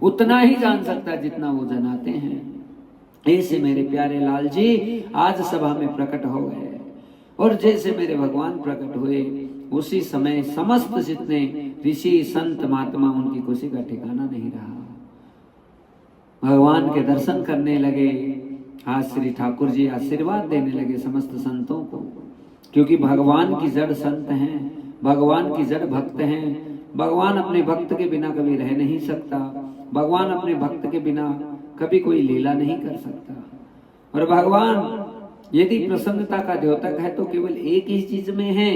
उतना ही जान सकता जितना वो जनाते हैं। ऐसे मेरे प्यारे लाल जी आज सभा में प्रकट हो गए, और जैसे मेरे भगवान प्रकट हुए उसी समय समस्त जितने ऋषि संत महात्मा, उनकी खुशी का ठिकाना नहीं रहा। भगवान के दर्शन करने लगे। आज श्री ठाकुर जी आशीर्वाद देने लगे समस्त संतों को, क्योंकि भगवान की जड़ संत हैं, भगवान की जड़ भक्त हैं। भगवान अपने भक्त के बिना कभी रह नहीं सकता, भगवान अपने भक्त के बिना कभी कोई लीला नहीं कर सकता। और भगवान यदि प्रसन्नता का द्योतक है तो केवल एक ही चीज में है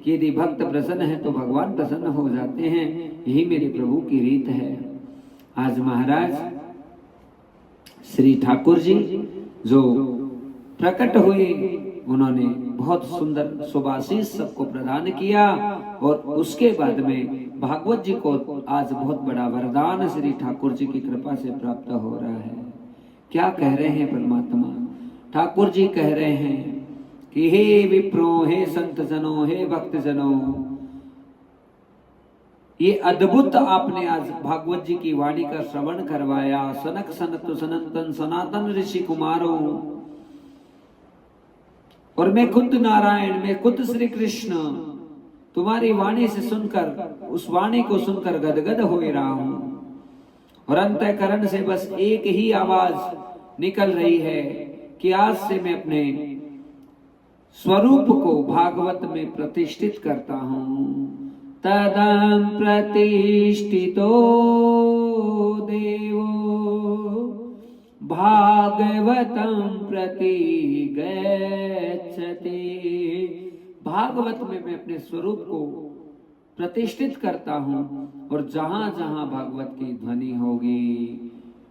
कि यदि भक्त प्रसन्न है तो भगवान प्रसन्न हो जाते हैं। यही मेरे प्रभु की रीत है। आज महाराज श्री ठाकुर जी जो प्रकट हुए, उन्होंने बहुत सुंदर सुभाशीष सबको प्रदान किया, और उसके बाद में भागवत जी को आज बहुत बड़ा वरदान श्री ठाकुर जी की कृपा से प्राप्त हो रहा है। क्या कह रहे हैं परमात्मा? ठाकुर जी कह रहे हैं कि हे विप्रो, हे संत जनों, हे भक्त जनों, ये अद्भुत आपने आज भागवत जी की वाणी का श्रवण करवाया। सनक सनत सनंतन सनातन ऋषि कुमारों, और मैं खुद नारायण, मैं खुद श्री कृष्ण तुम्हारी वाणी से सुनकर, उस वाणी को सुनकर गदगद हो रहा हूं, और अंतःकरण से बस एक ही आवाज निकल रही है कि आज से मैं अपने स्वरूप को भागवत में प्रतिष्ठित करता हूं। तदं प्रतिष्ठितो देवो भागवतं प्रति गच्छति। भागवत में मैं अपने स्वरूप को प्रतिष्ठित करता हूं, और जहां जहां भागवत की ध्वनि होगी,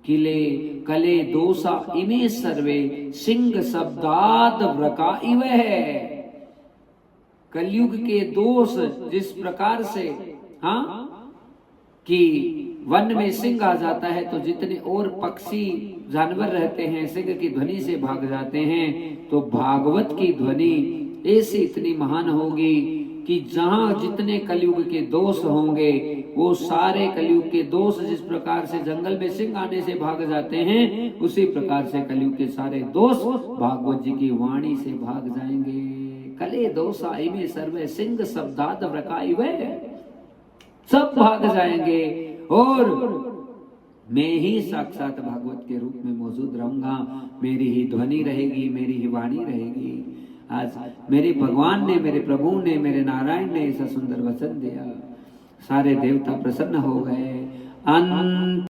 किले कले दोषा इमे सर्वे सिंह शब्दाद व्रका इव है। कलयुग के दोष जिस प्रकार से कि वन में सिंह आ जाता है तो जितने और पक्षी जानवर रहते हैं सिंह की ध्वनि से भाग जाते हैं, तो भागवत की ध्वनि ऐसी इतनी महान होगी कि जहां जितने कलयुग के दोष होंगे, वो सारे कलयुग के दोष जिस प्रकार से जंगल में सिंह आने से भाग जाते हैं, उसी प्रकार से कलयुग के सारे दोष भागवत जी की वाणी से भाग जाएंगे। कले दोषा इमे सर्वे सिंह शब्दाद व्रकाइव, सब भाग जाएंगे, और मैं ही साक्षात भागवत के रूप में मौजूद रहूंगा। मेरी ही ध्वनि रहेगी, मेरी ही वाणी रहेगी। आज मेरे भगवान ने, मेरे प्रभु ने, मेरे नारायण ने ऐसा सुंदर वचन दिया, सारे देवता प्रसन्न हो गए।